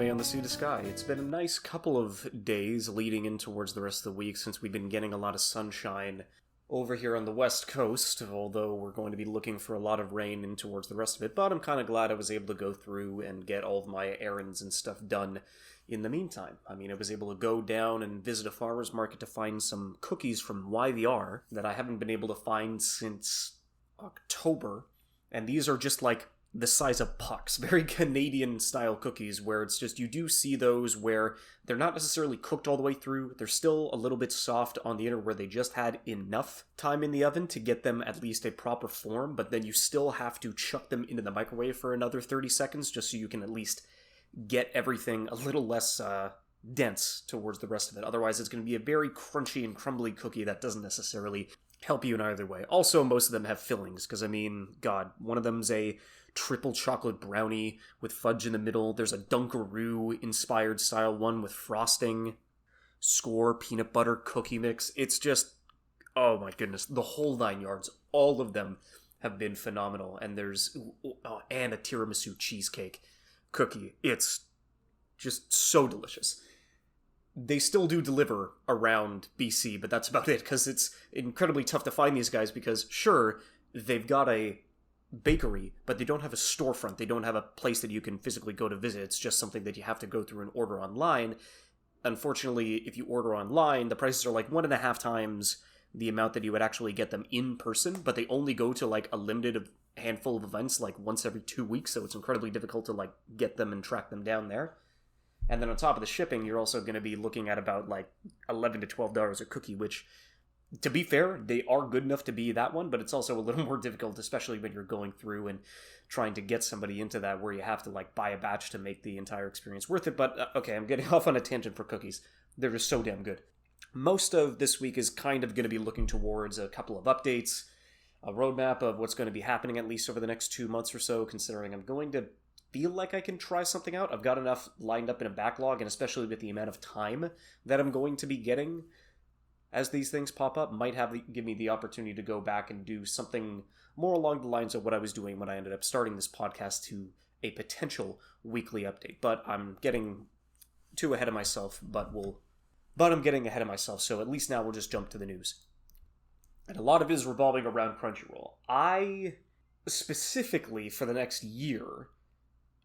Anime on the Sea to Sky. It's been a nice couple of days leading in towards the rest of the week since we've been getting a lot of sunshine over here on the west coast, although we're going to be looking for a lot of rain in towards the rest of it, but I'm kind of glad I was able to go through and get all of my errands and stuff done in the meantime. I mean, I was able to go down and visit a farmer's market to find some cookies from YVR that I haven't been able to find since October, and these are just like the size of pucks, very Canadian-style cookies, where it's just, you do see those where they're not necessarily cooked all the way through, they're still a little bit soft on the inner where they just had enough time in the oven to get them at least a proper form, but then you still have to chuck them into the microwave for another 30 seconds just so you can at least get everything a little less dense towards the rest of it. Otherwise, it's going to be a very crunchy and crumbly cookie that doesn't necessarily help you in either way. Also, most of them have fillings, because, I mean, God, one of them's a triple chocolate brownie with fudge in the middle. There's a Dunkaroo-inspired style one with frosting. Score peanut butter cookie mix. It's just, oh my goodness, the whole 9 yards. All of them have been phenomenal. And there's, and a tiramisu cheesecake cookie. It's just so delicious. They still do deliver around BC, but that's about it, because it's incredibly tough to find these guys, because sure, they've got a bakery, but they don't have a storefront. They don't have a place that you can physically go to visit. It's just something that you have to go through and order online. Unfortunately, if you order online, the prices are like 1.5 times the amount that you would actually get them in person, but they only go to like a limited handful of events like once every 2 weeks, so it's incredibly difficult to like get them and track them down there. And then on top of the shipping, you're also going to be looking at about like $11 to $12 a cookie, which, to be fair, they are good enough to be that one, but it's also a little more difficult, especially when you're going through and trying to get somebody into that where you have to like buy a batch to make the entire experience worth it. But okay, I'm getting off on a tangent for cookies. They're just so damn good. Most of this week is kind of going to be looking towards a couple of updates, a roadmap of what's going to be happening at least over the next 2 months or so, considering I'm going to feel like I can try something out. I've got enough lined up in a backlog, and especially with the amount of time that I'm going to be getting as these things pop up, might give me the opportunity to go back and do something more along the lines of what I was doing when I ended up starting this podcast to a potential weekly update. But I'm getting too ahead of myself, but I'm getting ahead of myself, so at least now we'll just jump to the news. And a lot of it is revolving around Crunchyroll. I, specifically for the next year,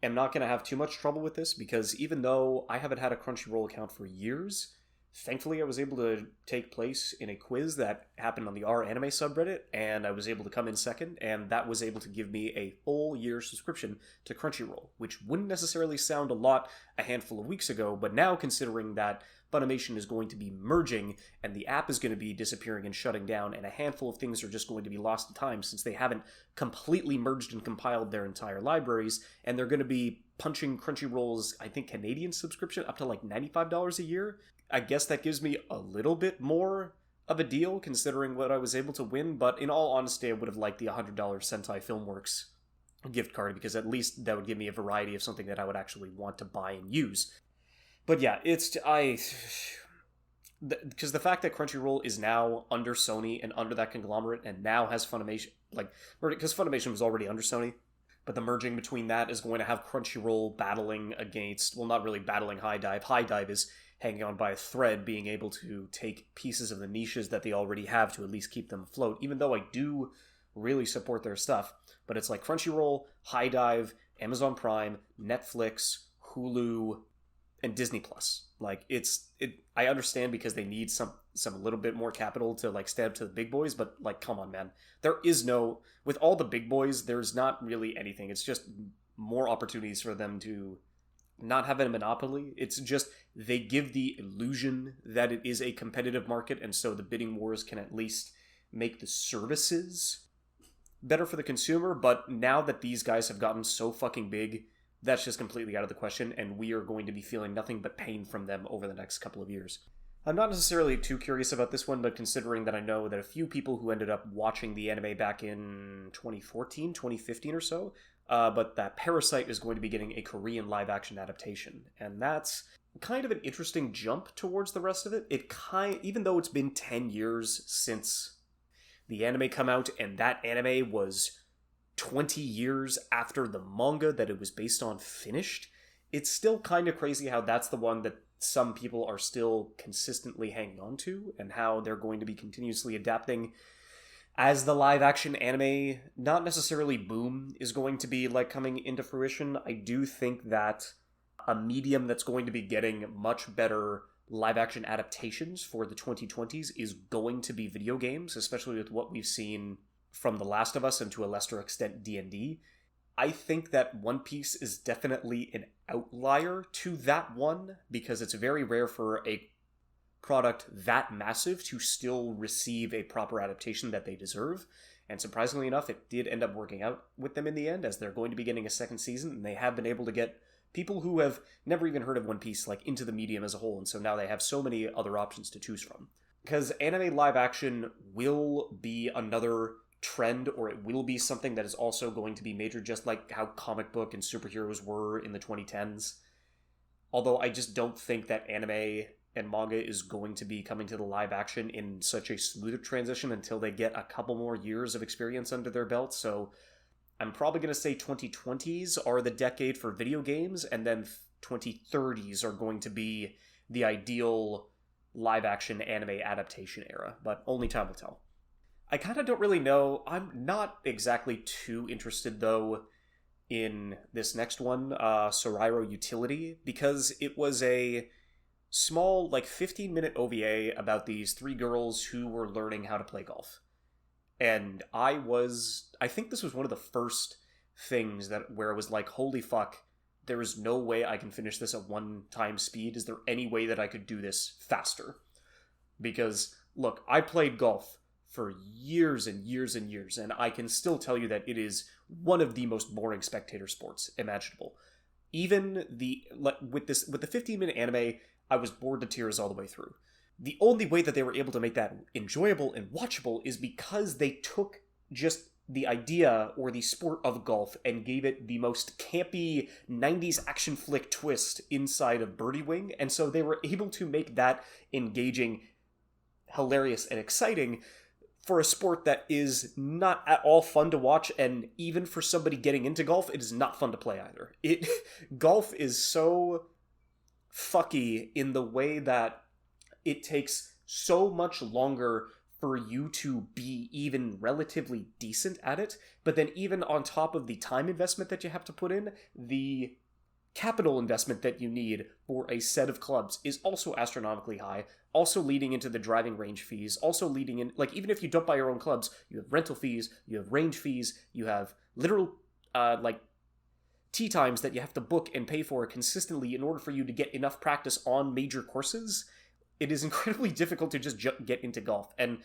am not going to have too much trouble with this, because even though I haven't had a Crunchyroll account for years, thankfully I was able to take place in a quiz that happened on the R-Anime subreddit, and I was able to come in second, and that was able to give me a full year subscription to Crunchyroll, which wouldn't necessarily sound a lot a handful of weeks ago, but now considering that Funimation is going to be merging, and the app is going to be disappearing and shutting down, and a handful of things are just going to be lost to time since they haven't completely merged and compiled their entire libraries, and they're going to be punching Crunchyroll's, I think, Canadian subscription up to like $95 a year. I guess that gives me a little bit more of a deal considering what I was able to win, but in all honesty, I would have liked the $100 Sentai Filmworks gift card, because at least that would give me a variety of something that I would actually want to buy and use. But yeah, because the fact that Crunchyroll is now under Sony and under that conglomerate and now has Funimation, because Funimation was already under Sony, but the merging between that is going to have Crunchyroll battling against, well, not really battling High Dive. High Dive is hanging on by a thread, being able to take pieces of the niches that they already have to at least keep them afloat, even though I do really support their stuff. But it's like Crunchyroll, High Dive, Amazon Prime, Netflix, Hulu, and Disney Plus. Like, I understand because they need some little bit more capital to like stand up to the big boys, but like, come on, man. There is no, with all the big boys, there's not really anything. It's just more opportunities for them to not have a monopoly. It's just, they give the illusion that it is a competitive market, and so the bidding wars can at least make the services better for the consumer. But now that these guys have gotten so fucking big, that's just completely out of the question, and we are going to be feeling nothing but pain from them over the next couple of years. I'm not necessarily too curious about this one, but considering that I know that a few people who ended up watching the anime back in 2014, 2015 or so, but that Parasite is going to be getting a Korean live-action adaptation, and that's kind of an interesting jump towards the rest of it. Even though it's been 10 years since the anime come out, and that anime was 20 years after the manga that it was based on finished, it's still kind of crazy how that's the one that some people are still consistently hanging on to, and how they're going to be continuously adapting as the live action anime, not necessarily boom, is going to be like coming into fruition. I do think that a medium that's going to be getting much better live action adaptations for the 2020s is going to be video games, especially with what we've seen from The Last of Us and to a lesser extent D&D. I think that One Piece is definitely an outlier to that one, because it's very rare for a product that massive to still receive a proper adaptation that they deserve. And surprisingly enough, it did end up working out with them in the end, as they're going to be getting a second season, and they have been able to get people who have never even heard of One Piece like into the medium as a whole, and so now they have so many other options to choose from. Because anime live action will be another trend, or it will be something that is also going to be major, just like how comic book and superheroes were in the 2010s. Although I just don't think that anime and manga is going to be coming to the live action in such a smooth transition until they get a couple more years of experience under their belt. So I'm probably going to say 2020s are the decade for video games, and then 2030s are going to be the ideal live action anime adaptation era, but only time will tell. I kind of don't really know. I'm not exactly too interested, though, in this next one, Soriro Utility, because it was a small, like, 15-minute OVA about these three girls who were learning how to play golf. And I think this was one of the first things where I was like, holy fuck, there is no way I can finish this at one-time speed. Is there any way that I could do this faster? Because, look, I played golf for years and years and years, and I can still tell you that it is one of the most boring spectator sports imaginable. Even with the 15-minute anime, I was bored to tears all the way through. The only way that they were able to make that enjoyable and watchable is because they took just the idea or the sport of golf and gave it the most campy 90s action flick twist inside of Birdie Wing, and so they were able to make that engaging, hilarious, and exciting for a sport that is not at all fun to watch, and even for somebody getting into golf, it is not fun to play either. Golf is so fucky in the way that it takes so much longer for you to be even relatively decent at it, but then even on top of the time investment that you have to put in, the capital investment that you need for a set of clubs is also astronomically high, also leading into the driving range fees, also leading in, like, even if you don't buy your own clubs, you have rental fees, you have range fees, you have literal, tee times that you have to book and pay for consistently in order for you to get enough practice on major courses. It is incredibly difficult to just get into golf, and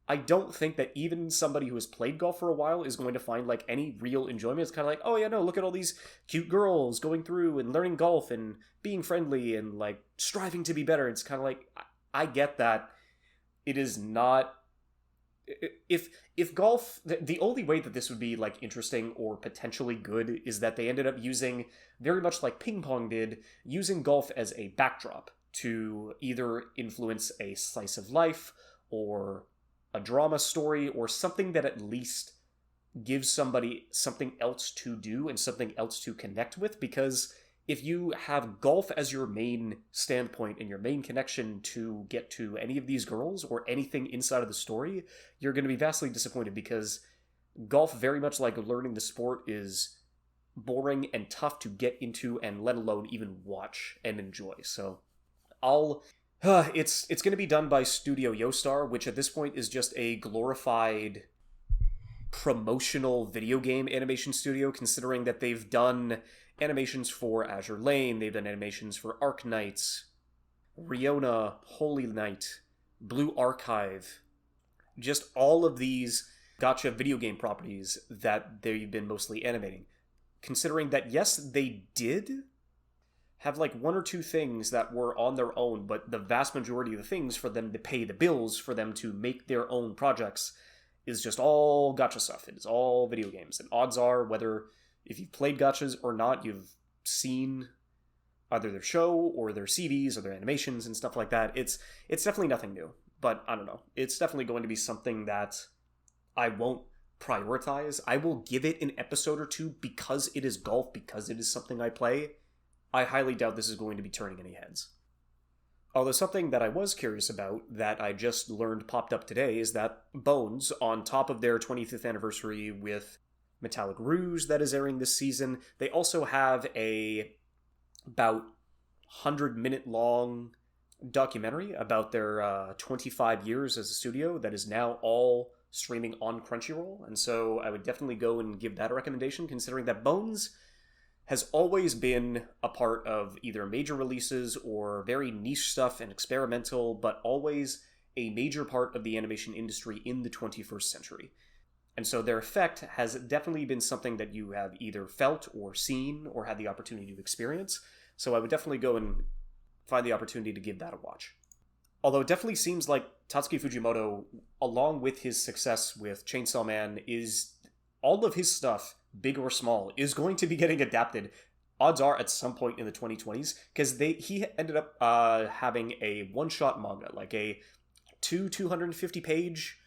I don't think that even somebody who has played golf for a while is going to find, like, any real enjoyment. It's kind of like, oh yeah, no, look at all these cute girls going through and learning golf and being friendly and, like, striving to be better. It's kind of like, I get that. It is not... If golf... The only way that this would be, like, interesting or potentially good is that they ended up using, very much like ping pong did, using golf as a backdrop to either influence a slice of life or a drama story or something that at least gives somebody something else to do and something else to connect with. Because if you have golf as your main standpoint and your main connection to get to any of these girls or anything inside of the story, you're going to be vastly disappointed, because golf, very much like learning the sport, is boring and tough to get into and let alone even watch and enjoy. So it's going to be done by Studio Yostar, which at this point is just a glorified promotional video game animation studio, considering that they've done animations for Azure Lane, they've done animations for Arc Knights, Riona, Holy Knight, Blue Archive, just all of these gacha video game properties that they've been mostly animating. Considering that, yes, they did have like one or two things that were on their own, but the vast majority of the things for them to pay the bills, for them to make their own projects, is just all gacha stuff. It is all video games. And odds are, whether if you've played gachas or not, you've seen either their show or their CDs or their animations and stuff like that. It's definitely nothing new. But I don't know. It's definitely going to be something that I won't prioritize. I will give it an episode or two because it is golf, because it is something I play. I highly doubt this is going to be turning any heads. Although something that I was curious about that I just learned popped up today is that Bones, on top of their 25th anniversary with Metallic Rouge that is airing this season, they also have a about 100-minute long documentary about their 25 years as a studio that is now all streaming on Crunchyroll, and so I would definitely go and give that a recommendation, considering that Bones has always been a part of either major releases or very niche stuff and experimental, but always a major part of the animation industry in the 21st century. And so their effect has definitely been something that you have either felt or seen or had the opportunity to experience, so I would definitely go and find the opportunity to give that a watch. Although it definitely seems like Tatsuki Fujimoto, along with his success with Chainsaw Man, is all of his stuff, big or small, is going to be getting adapted. Odds are at some point in the 2020s, because he ended up having a one-shot manga, like a 250-page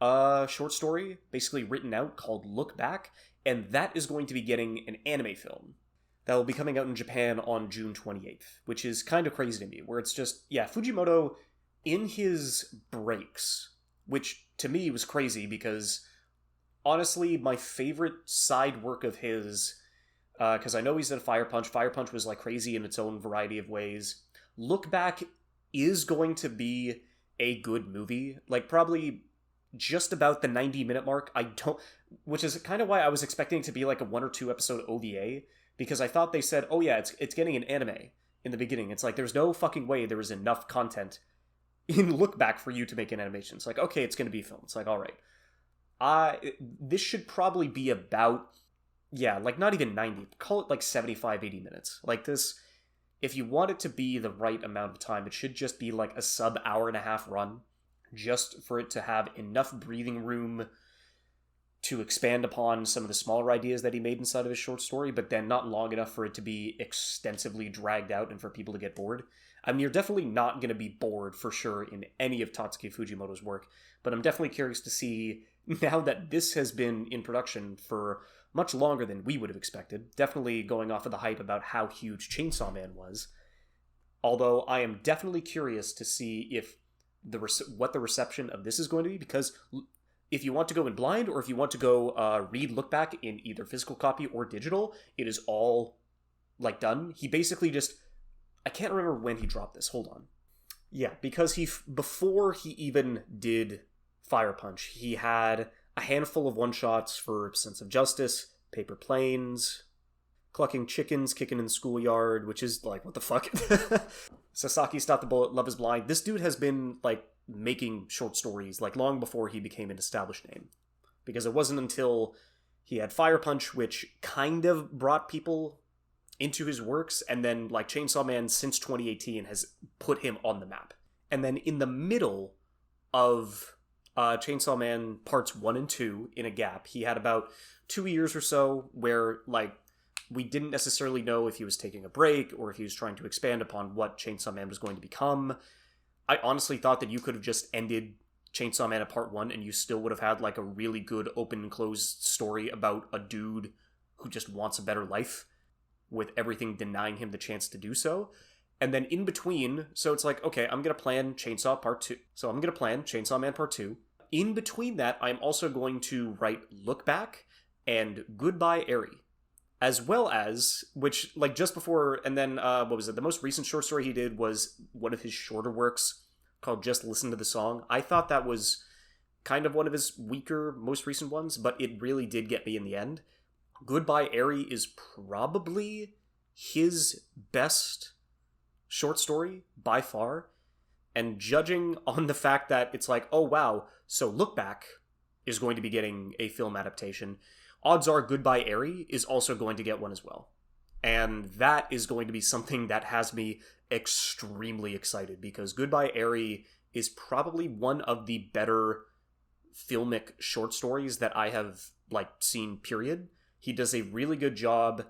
short story, basically written out, called Look Back, and that is going to be getting an anime film that will be coming out in Japan on June 28th, which is kind of crazy to me, where it's just, yeah, Fujimoto, in his breaks, which to me was crazy because honestly, my favorite side work of his, because I know he's done Fire Punch. Fire Punch was like crazy in its own variety of ways. Look Back is going to be a good movie, like probably just about the 90-minute mark. Which is kind of why I was expecting it to be like a 1 or 2 episode OVA, because I thought they said, oh yeah, it's getting an anime in the beginning. It's like, there's no fucking way there is enough content in Look Back for you to make an animation. It's like, okay, it's going to be film. It's like, all right. This should probably be about, yeah, like not even 90. Call it like 75, 80 minutes. Like this, if you want it to be the right amount of time, it should just be like a sub-hour-and-a-half run, just for it to have enough breathing room to expand upon some of the smaller ideas that he made inside of his short story, but then not long enough for it to be extensively dragged out and for people to get bored. I mean, you're definitely not going to be bored, for sure, in any of Tatsuki Fujimoto's work, but I'm definitely curious to see, now that this has been in production for much longer than we would have expected, definitely going off of the hype about how huge Chainsaw Man was, although I am definitely curious to see if what the reception of this is going to be, because if you want to go in blind, or if you want to go read Look Back in either physical copy or digital, it is all, like, done. He basically just... I can't remember when he dropped this. Hold on. Yeah, because before he even did Fire Punch, he had a handful of one-shots for Sense of Justice, Paper Planes, Clucking Chickens, Kicking in the Schoolyard, which is, like, what the fuck? Sasaki Stop the Bullet, Love is Blind. This dude has been, like, making short stories, like, long before he became an established name. Because it wasn't until he had Fire Punch, which kind of brought people into his works, and then, like, Chainsaw Man since 2018 has put him on the map. And then in the middle of Chainsaw Man Parts 1 and 2, in a gap, he had about 2 years or so where, like, we didn't necessarily know if he was taking a break or if he was trying to expand upon what Chainsaw Man was going to become. I honestly thought that you could have just ended Chainsaw Man at Part 1 and you still would have had, like, a really good open and closed story about a dude who just wants a better life, with everything denying him the chance to do so. And then in between, so it's like, okay, I'm going to plan Chainsaw Part 2. So I'm going to plan Chainsaw Man Part 2. In between that, I'm also going to write Look Back and Goodbye Eri. As well as, which, like, just before, and then, what was it? The most recent short story he did was one of his shorter works called Just Listen to the Song. I thought that was kind of one of his weaker, most recent ones, but it really did get me in the end. Goodbye Eri is probably his best short story by far, and judging on the fact that it's like, oh wow, so Look Back is going to be getting a film adaptation, odds are Goodbye Eri is also going to get one as well. And that is going to be something that has me extremely excited, because Goodbye Eri is probably one of the better filmic short stories that I have, like, seen, period. He does a really good job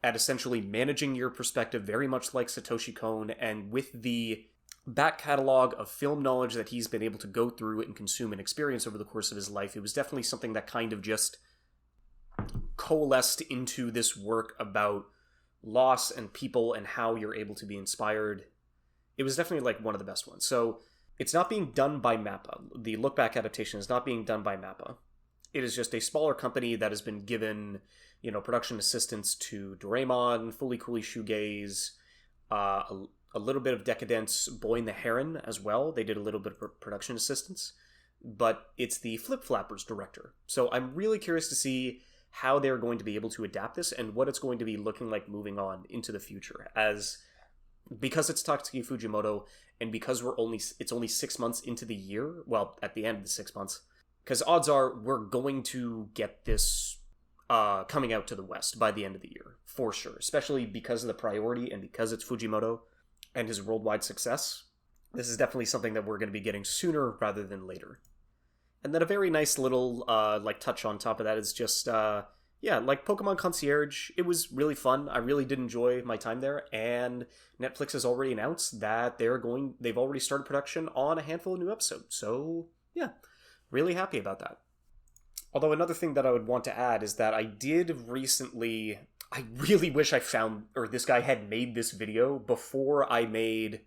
at essentially managing your perspective, very much like Satoshi Kon, and with the back catalog of film knowledge that he's been able to go through and consume and experience over the course of his life, it was definitely something that kind of just coalesced into this work about loss and people and how you're able to be inspired. It was definitely like one of the best ones. So it's not being done by Mappa. The look back adaptation is not being done by Mappa. It is just a smaller company that has been given, production assistance to Doraemon, Fully Cooley Shoegaze, a little bit of Decadence, Boy and the Heron as well. They did a little bit of production assistance, but it's the Flip Flappers director. So I'm really curious to see how they're going to be able to adapt this and what it's going to be looking like moving on into the future. Because it's Tatsuki Fujimoto, and because it's only 6 months into the year, well, at the end of the 6 months, because odds are we're going to get this coming out to the West by the end of the year, for sure, especially because of the priority and because it's Fujimoto and his worldwide success. This is definitely something that we're going to be getting sooner rather than later. And then a very nice little touch on top of that is just like Pokemon Concierge. It was really fun. I really did enjoy my time there, and Netflix has already announced that they've already started production on a handful of new episodes. So yeah, really happy about that. Although another thing that I would want to add is that I really wish this guy had made this video before I made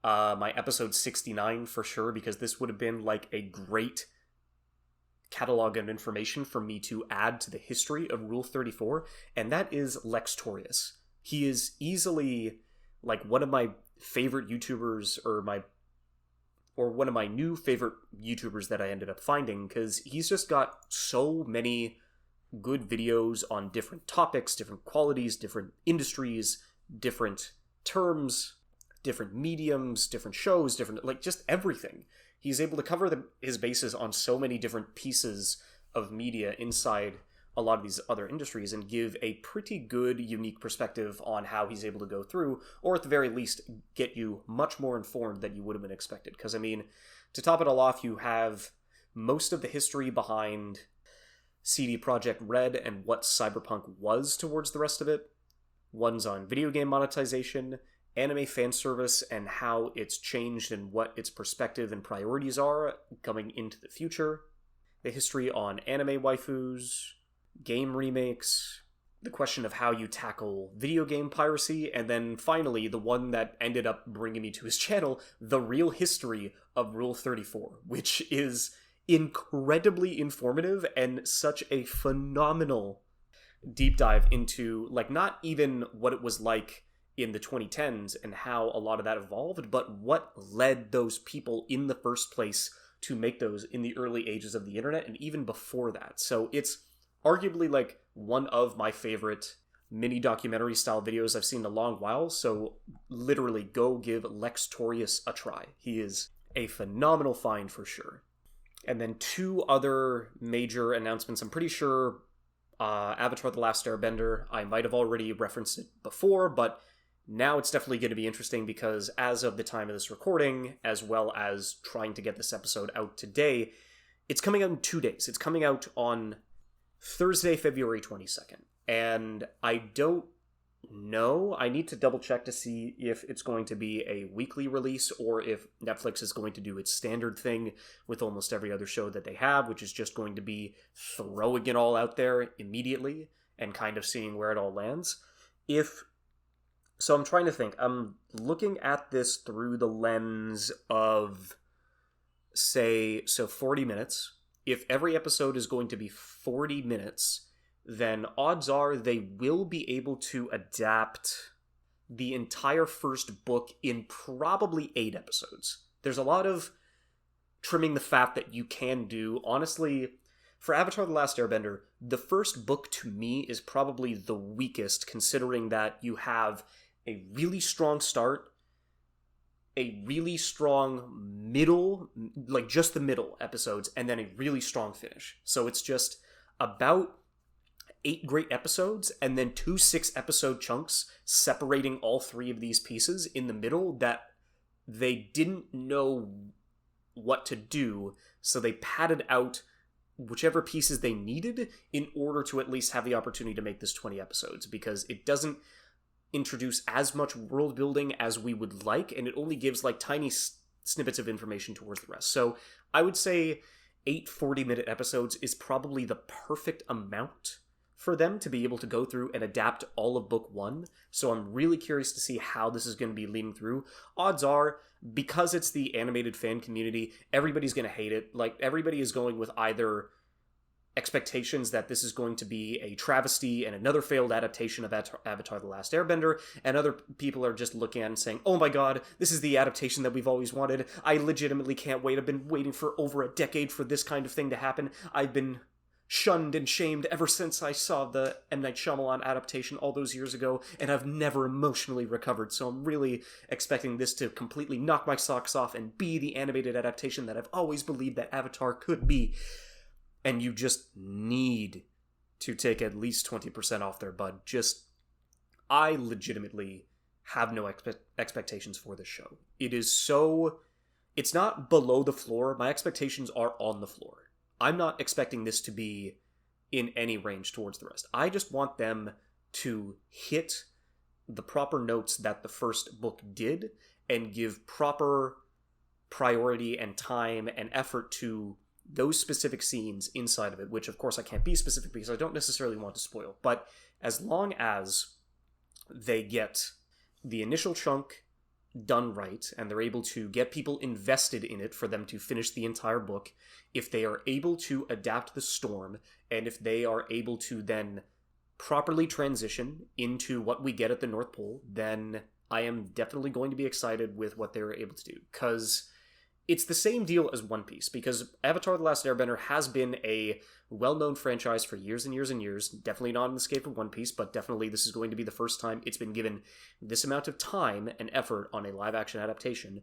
my episode 69 for sure, because this would have been like a great catalog of information for me to add to the history of Rule 34, and that is Lextorius. He is easily like one of my favorite YouTubers, or one of my new favorite YouTubers that I ended up finding, because he's just got so many good videos on different topics, different qualities, different industries, different terms, different mediums, different shows, just everything. He's able to cover his bases on so many different pieces of media inside a lot of these other industries and give a pretty good, unique perspective on how he's able to go through, or at the very least, get you much more informed than you would have been expected. Because, to top it all off, you have most of the history behind CD Projekt Red and what Cyberpunk was towards the rest of it. One's on video game monetization, anime fan service, and how it's changed and what its perspective and priorities are coming into the future. The history on anime waifus, game remakes, the question of how you tackle video game piracy, and then finally, the one that ended up bringing me to his channel, the real history of Rule 34, which is incredibly informative and such a phenomenal deep dive into, not even what it was like in the 2010s and how a lot of that evolved, but what led those people in the first place to make those in the early ages of the internet and even before that. So it's arguably one of my favorite mini documentary style videos I've seen in a long while. So literally go give Lextorius a try. He is a phenomenal find for sure. And then two other major announcements. I'm pretty sure Avatar: The Last Airbender, I might have already referenced it before, but now it's definitely going to be interesting because as of the time of this recording, as well as trying to get this episode out today, it's coming out in 2 days. It's coming out on Thursday, February 22nd. And I don't know. I need to double check to see if it's going to be a weekly release or if Netflix is going to do its standard thing with almost every other show that they have, which is just going to be throwing it all out there immediately and kind of seeing where it all lands. So I'm trying to think. I'm looking at this through the lens of, 40 minutes. If every episode is going to be 40 minutes, then odds are they will be able to adapt the entire first book in probably 8 episodes. There's a lot of trimming the fat that you can do. Honestly, for Avatar: The Last Airbender, the first book to me is probably the weakest, considering that you have a really strong start, a really strong middle, just the middle episodes, and then a really strong finish. So it's just about 8 great episodes, and then 2 6-episode chunks separating all 3 of these pieces in the middle that they didn't know what to do, so they padded out whichever pieces they needed in order to at least have the opportunity to make this 20 episodes, because it doesn't introduce as much world building as we would like, and it only gives tiny snippets of information towards the rest. So I would say 8 40-minute episodes is probably the perfect amount for them to be able to go through and adapt all of book one. So I'm really curious to see how this is going to be leading through. Odds are, because it's the animated fan community, everybody's going to hate it. Like, everybody is going with either expectations that this is going to be a travesty and another failed adaptation of Avatar: The Last Airbender, and other people are just looking at it and saying, oh my god, this is the adaptation that we've always wanted. I legitimately can't wait. I've been waiting for over a decade for this kind of thing to happen. I've been shunned and shamed ever since I saw the M. Night Shyamalan adaptation all those years ago, and I've never emotionally recovered, so I'm really expecting this to completely knock my socks off and be the animated adaptation that I've always believed that Avatar could be. And you just need to take at least 20% off there, bud. I legitimately have no expectations for this show. It's not below the floor. My expectations are on the floor. I'm not expecting this to be in any range towards the rest. I just want them to hit the proper notes that the first book did and give proper priority and time and effort to those specific scenes inside of it, which of course I can't be specific because I don't necessarily want to spoil. But as long as they get the initial chunk done right, and they're able to get people invested in it for them to finish the entire book, if they are able to adapt the storm, and if they are able to then properly transition into what we get at the North Pole, then I am definitely going to be excited with what they're able to do. Because it's the same deal as One Piece, because Avatar: The Last Airbender has been a well-known franchise for years and years and years. Definitely not in the scape of One Piece, but definitely this is going to be the first time it's been given this amount of time and effort on a live-action adaptation.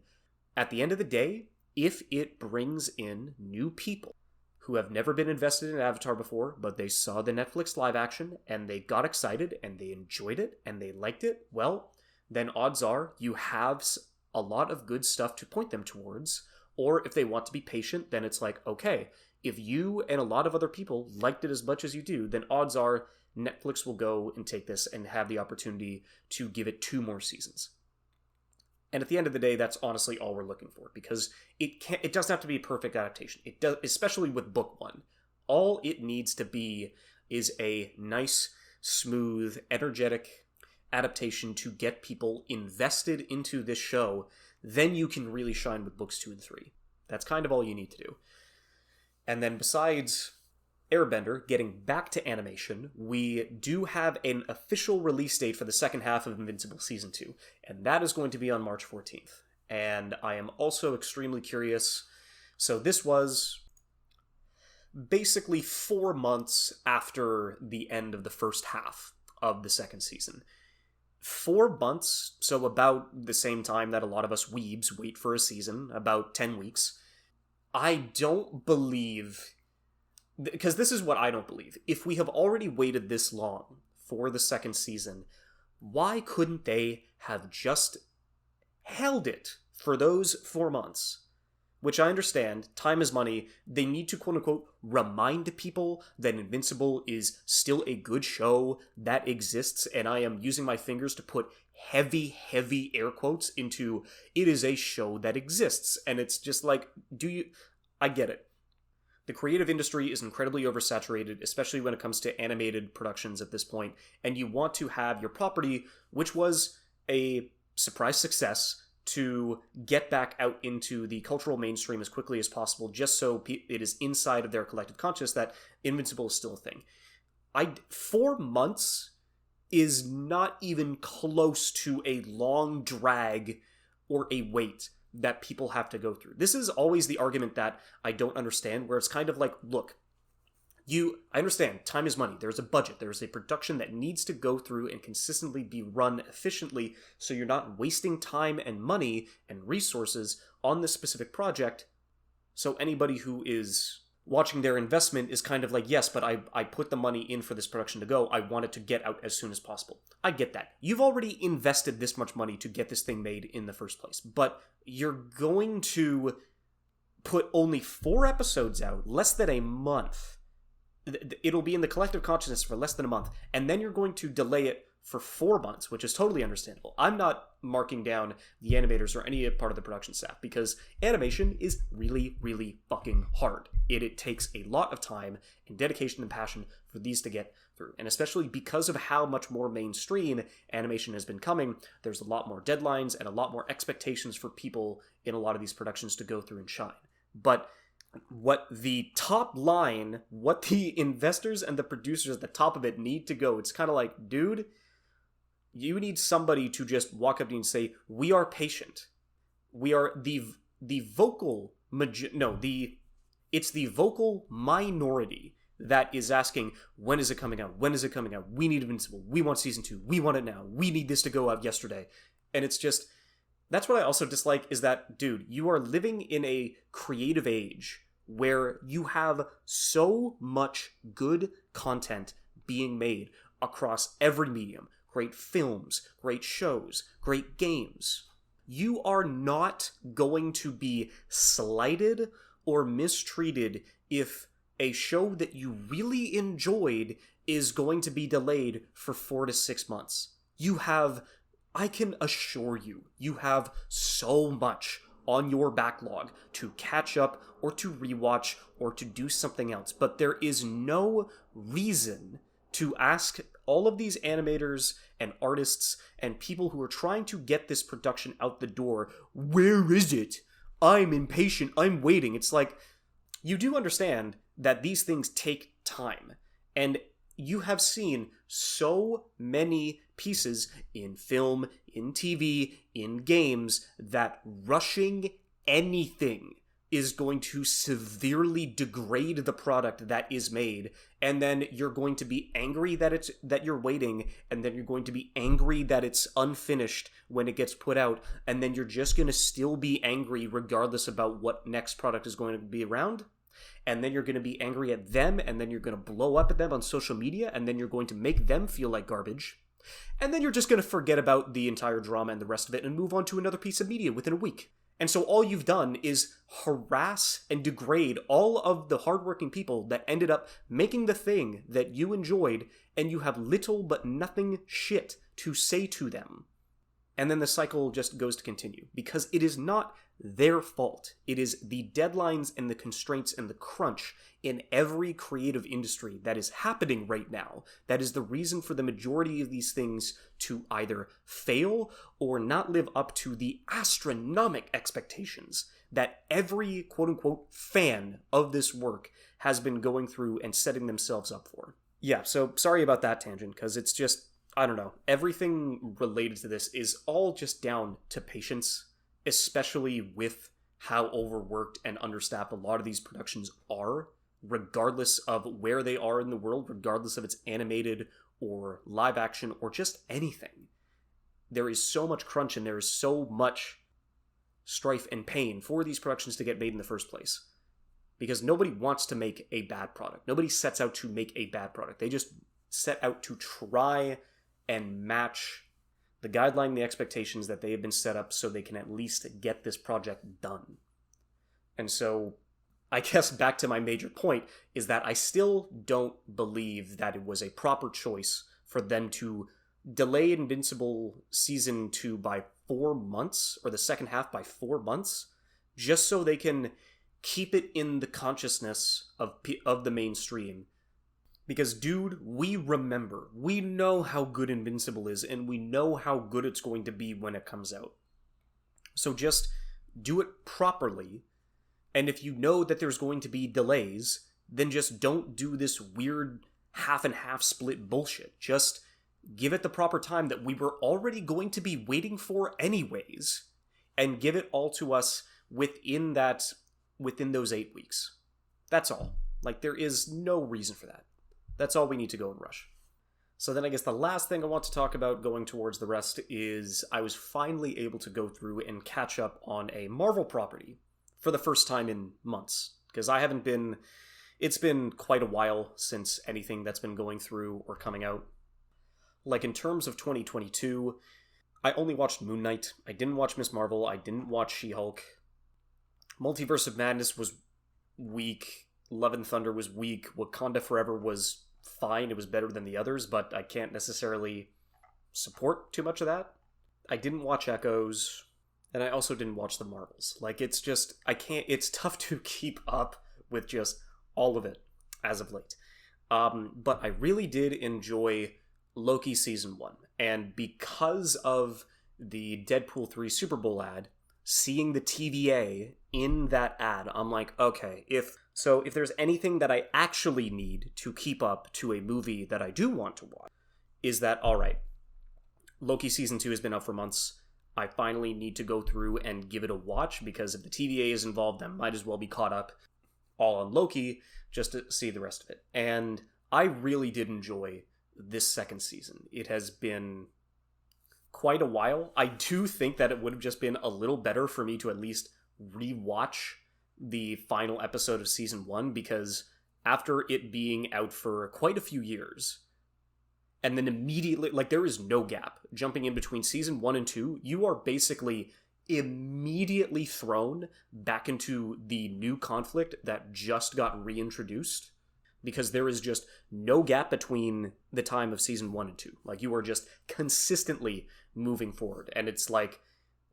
At the end of the day, if it brings in new people who have never been invested in Avatar before, but they saw the Netflix live-action, and they got excited, and they enjoyed it, and they liked it, well, then odds are you have a lot of good stuff to point them towards. Or if they want to be patient, then it's like, okay, if you and a lot of other people liked it as much as you do, then odds are Netflix will go and take this and have the opportunity to give it 2 more seasons. And at the end of the day, that's honestly all we're looking for, because it doesn't have to be a perfect adaptation. It does, especially with book 1. All it needs to be is a nice, smooth, energetic adaptation to get people invested into this show. Then you can really shine with books 2 and 3. That's kind of all you need to do. And then besides Airbender getting back to animation, we do have an official release date for the second half of Invincible Season 2, and that is going to be on March 14th. And I am also extremely curious. So this was basically 4 months after the end of the first half of the second season. 4 months, so about the same time that a lot of us weebs wait for a season, about 10 weeks. I don't believe, because this is what I don't believe. If we have already waited this long for the second season, why couldn't they have just held it for those 4 months? Which I understand, time is money. They need to, quote-unquote, remind people that Invincible is still a good show that exists, and I am using my fingers to put heavy, heavy air quotes into, it is a show that exists. And it's just like, I get it. The creative industry is incredibly oversaturated, especially when it comes to animated productions at this point, and you want to have your property, which was a surprise success, to get back out into the cultural mainstream as quickly as possible, just so it is inside of their collective conscious that Invincible is still a thing. 4 months is not even close to a long drag or a wait that people have to go through. This is always the argument that I don't understand, where it's kind of like, look, I understand, time is money. There's a budget. There's a production that needs to go through and consistently be run efficiently, so you're not wasting time and money and resources on this specific project. So anybody who is watching their investment is kind of like, yes, but I put the money in for this production to go. I want it to get out as soon as possible. I get that. You've already invested this much money to get this thing made in the first place, but you're going to put only 4 episodes out, less than a month. It'll be in the collective consciousness for less than a month, and then you're going to delay it for 4 months, which is totally understandable. I'm not marking down the animators or any part of the production staff because animation is really, really fucking hard. It takes a lot of time and dedication and passion for these to get through. And especially because of how much more mainstream animation has been coming, there's a lot more deadlines and a lot more expectations for people in a lot of these productions to go through and shine. But what the top line, what the investors and the producers at the top of it need to go, it's kind of like, dude, you need somebody to just walk up to you and say, we are patient. We are the vocal, it's the vocal minority that is asking, when is it coming out? When is it coming out? We need Invincible. We want season 2. We want it now. We need this to go out yesterday. And it's just, that's what I also dislike is that, dude, you are living in a creative age where you have so much good content being made across every medium. Great films, great shows, great games. You are not going to be slighted or mistreated if a show that you really enjoyed is going to be delayed for 4 to 6 months. I can assure you, you have so much on your backlog to catch up or to rewatch or to do something else. But there is no reason to ask all of these animators and artists and people who are trying to get this production out the door, where is it? I'm impatient, I'm waiting. It's like, you do understand that these things take time. And you have seen so many pieces in film, in TV, in games, that rushing anything is going to severely degrade the product that is made, and then you're going to be angry that you're waiting, and then you're going to be angry that it's unfinished when it gets put out, and then you're just going to still be angry regardless about what next product is going to be around. And then you're going to be angry at them, and then you're going to blow up at them on social media, and then you're going to make them feel like garbage. And then you're just going to forget about the entire drama and the rest of it and move on to another piece of media within a week. And so all you've done is harass and degrade all of the hardworking people that ended up making the thing that you enjoyed, and you have little but nothing shit to say to them. And then the cycle just goes to continue, because it is not their fault. It is the deadlines and the constraints and the crunch in every creative industry that is happening right now that is the reason for the majority of these things to either fail or not live up to the astronomical expectations that every quote-unquote fan of this work has been going through and setting themselves up for. Yeah, so sorry about that tangent, because it's just, I don't know, everything related to this is all just down to patience, especially with how overworked and understaffed a lot of these productions are, regardless of where they are in the world, regardless if it's animated or live action or just anything. There is so much crunch and there is so much strife and pain for these productions to get made in the first place. Because nobody wants to make a bad product. Nobody sets out to make a bad product. They just set out to try and match the guideline, the expectations that they have been set up so they can at least get this project done. And so, I guess back to my major point is that I still don't believe that it was a proper choice for them to delay Invincible Season 2 by 4 months, or the second half by 4 months, just so they can keep it in the consciousness of the mainstream. Because, dude, we remember. We know how good Invincible is, and we know how good it's going to be when it comes out. So just do it properly, and if you know that there's going to be delays, then just don't do this weird half-and-half split bullshit. Just give it the proper time that we were already going to be waiting for anyways, and give it all to us within those 8 weeks. That's all. Like, there is no reason for that. That's all we need to go and rush. So then I guess the last thing I want to talk about going towards the rest is I was finally able to go through and catch up on a Marvel property for the first time in months. Because it's been quite a while since anything that's been going through or coming out. Like in terms of 2022, I only watched Moon Knight. I didn't watch Ms. Marvel. I didn't watch She-Hulk. Multiverse of Madness was weak. Love and Thunder was weak. Wakanda Forever was fine. It was better than the others, but I can't necessarily support too much of that. I didn't watch Echoes, and I also didn't watch the Marvels. Like, it's just, it's tough to keep up with just all of it as of late. But I really did enjoy Loki Season 1. And because of the Deadpool 3 Super Bowl ad, seeing the TVA in that ad, I'm like, okay, if there's anything that I actually need to keep up to a movie that I do want to watch, is that, alright, Loki Season 2 has been out for months. I finally need to go through and give it a watch, because if the TVA is involved, I might as well be caught up all on Loki just to see the rest of it. And I really did enjoy this second season. It has been quite a while. I do think that it would have just been a little better for me to at least rewatch the final episode of Season 1, because after it being out for quite a few years, and then immediately, like, there is no gap jumping in between Season 1 and 2, you are basically immediately thrown back into the new conflict that just got reintroduced, because there is just no gap between the time of Season 1 and 2. Like, you are just consistently moving forward. And it's like,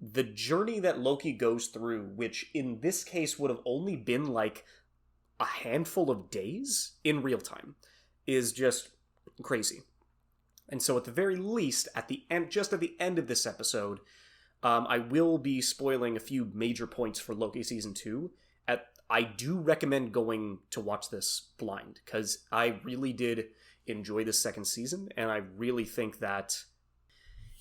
the journey that Loki goes through, which in this case would have only been like a handful of days in real time, is just crazy. And so at the very least, at the end, just at the end of this episode, I will be spoiling a few major points for Loki Season 2. I do recommend going to watch this blind, because I really did enjoy the second season, and I really think that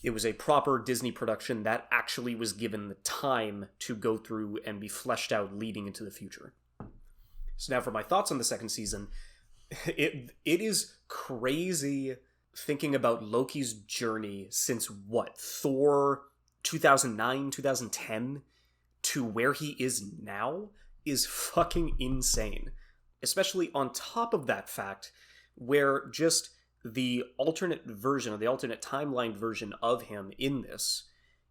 it was a proper Disney production that actually was given the time to go through and be fleshed out leading into the future. So now for my thoughts on the second season, it is crazy thinking about Loki's journey since, Thor 2009, 2010, to where he is now is fucking insane. Especially on top of that fact, where just the alternate version, or the alternate timeline version of him in this,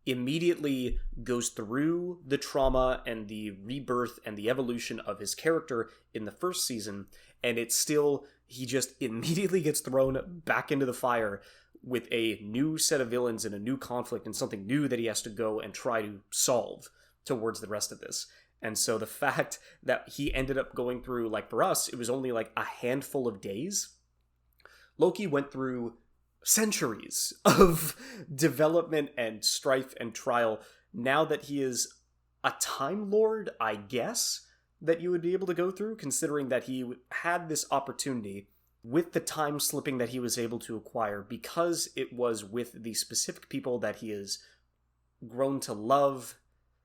immediately goes through the trauma and the rebirth and the evolution of his character in the first season, and it's still, he just immediately gets thrown back into the fire with a new set of villains and a new conflict and something new that he has to go and try to solve towards the rest of this. And so the fact that he ended up going through, like, for us, it was only like a handful of days. Loki went through centuries of development and strife and trial. Now that he is a Time Lord, I guess, that you would be able to go through, considering that he had this opportunity with the time slipping that he was able to acquire, because it was with the specific people that he has grown to love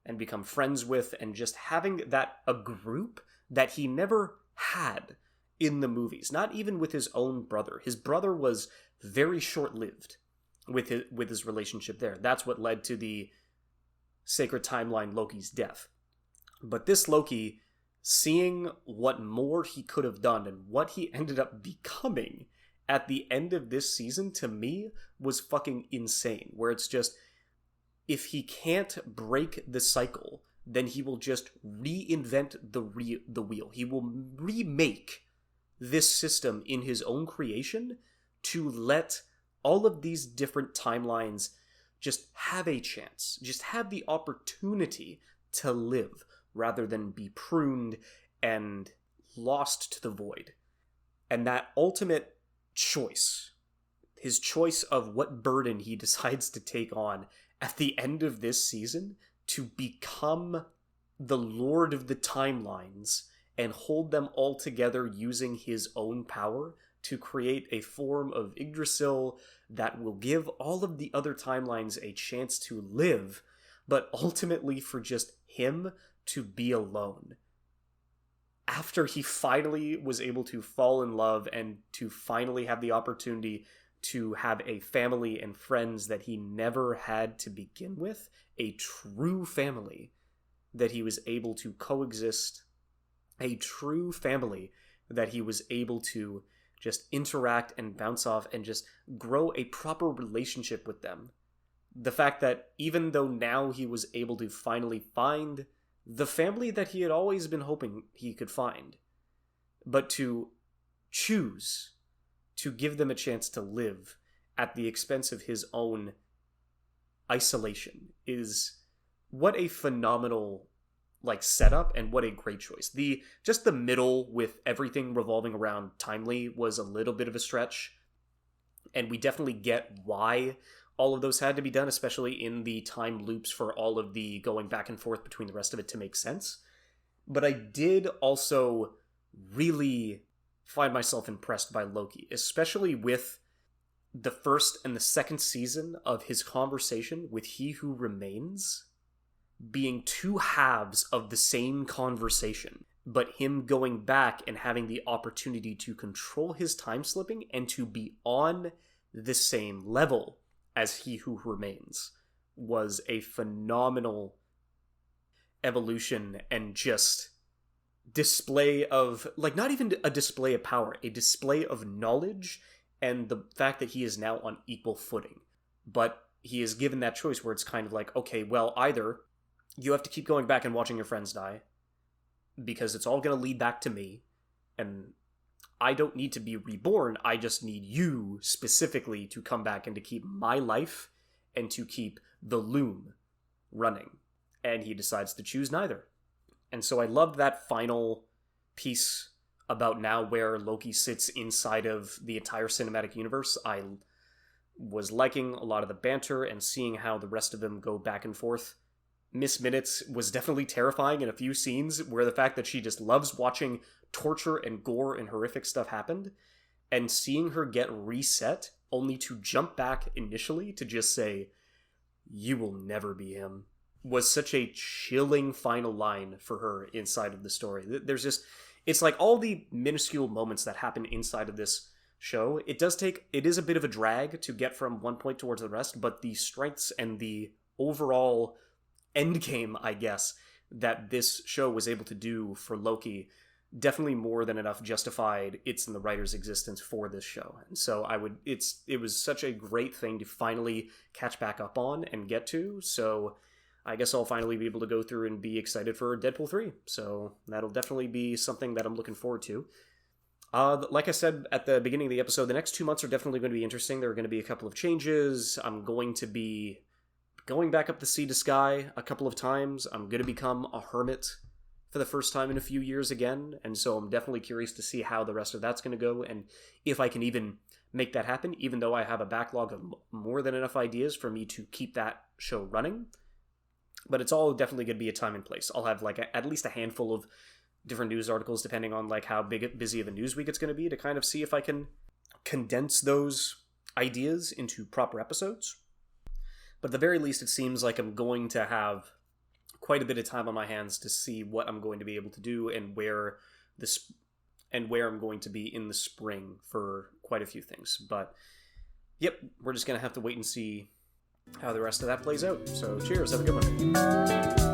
and become friends with, and just having that, a group that he never had in the movies, not even with his own brother. His brother was very short-lived with his relationship there. That's what led to the Sacred Timeline Loki's death. But this Loki, seeing what more he could have done and what he ended up becoming at the end of this season, to me, was fucking insane. Where it's just, if he can't break the cycle, then he will just reinvent the wheel. He will remake this system in his own creation to let all of these different timelines just have a chance, just have the opportunity to live, rather than be pruned and lost to the void. And that ultimate choice, his choice of what burden he decides to take on at the end of this season, to become the Lord of the Timelines and hold them all together using his own power to create a form of Yggdrasil that will give all of the other timelines a chance to live, but ultimately for just him to be alone. After he finally was able to fall in love and to finally have the opportunity to have a family and friends that he never had to begin with, a true family that he was able to coexist, a true family that he was able to just interact and bounce off and just grow a proper relationship with them. The fact that even though now he was able to finally find the family that he had always been hoping he could find, but to choose to give them a chance to live at the expense of his own isolation is what a phenomenal setup, and what a great choice. Just the middle with everything revolving around Timely was a little bit of a stretch, and we definitely get why all of those had to be done, especially in the time loops for all of the going back and forth between the rest of it to make sense. But I did also really find myself impressed by Loki, especially with the first and the second season of his conversation with He Who Remains being two halves of the same conversation, but him going back and having the opportunity to control his time slipping and to be on the same level as He Who Remains was a phenomenal evolution and just display of, not even a display of power, a display of knowledge, and the fact that he is now on equal footing. But he is given that choice where it's kind of like, okay, well, either you have to keep going back and watching your friends die, because it's all going to lead back to me, and I don't need to be reborn, I just need you specifically to come back and to keep my life and to keep the loom running. And he decides to choose neither. And so I loved that final piece about now where Loki sits inside of the entire cinematic universe. I was liking a lot of the banter and seeing how the rest of them go back and forth. Miss Minutes was definitely terrifying in a few scenes, where the fact that she just loves watching torture and gore and horrific stuff happened, and seeing her get reset only to jump back initially to just say, "You will never be him," was such a chilling final line for her inside of the story. There's just, it's like all the minuscule moments that happen inside of this show. It is a bit of a drag to get from one point towards the rest, but the strengths and the overall endgame, I guess, that this show was able to do for Loki definitely more than enough justified its and the writer's existence for this show. And so it was such a great thing to finally catch back up on and get to. So I guess I'll finally be able to go through and be excited for Deadpool 3. So that'll definitely be something that I'm looking forward to. Like I said at the beginning of the episode, the next 2 months are definitely going to be interesting. There are going to be a couple of changes. I'm going to be going back up the sea to sky a couple of times. I'm going to become a hermit for the first time in a few years again, and so I'm definitely curious to see how the rest of that's going to go, and if I can even make that happen, even though I have a backlog of more than enough ideas for me to keep that show running. But it's all definitely going to be a time and place. I'll have at least a handful of different news articles, depending on how busy of a news week it's going to be, to kind of see if I can condense those ideas into proper episodes. But at the very least, it seems like I'm going to have quite a bit of time on my hands to see what I'm going to be able to do and where I'm going to be in the spring for quite a few things. But yep, we're just going to have to wait and see how the rest of that plays out. So cheers, have a good one.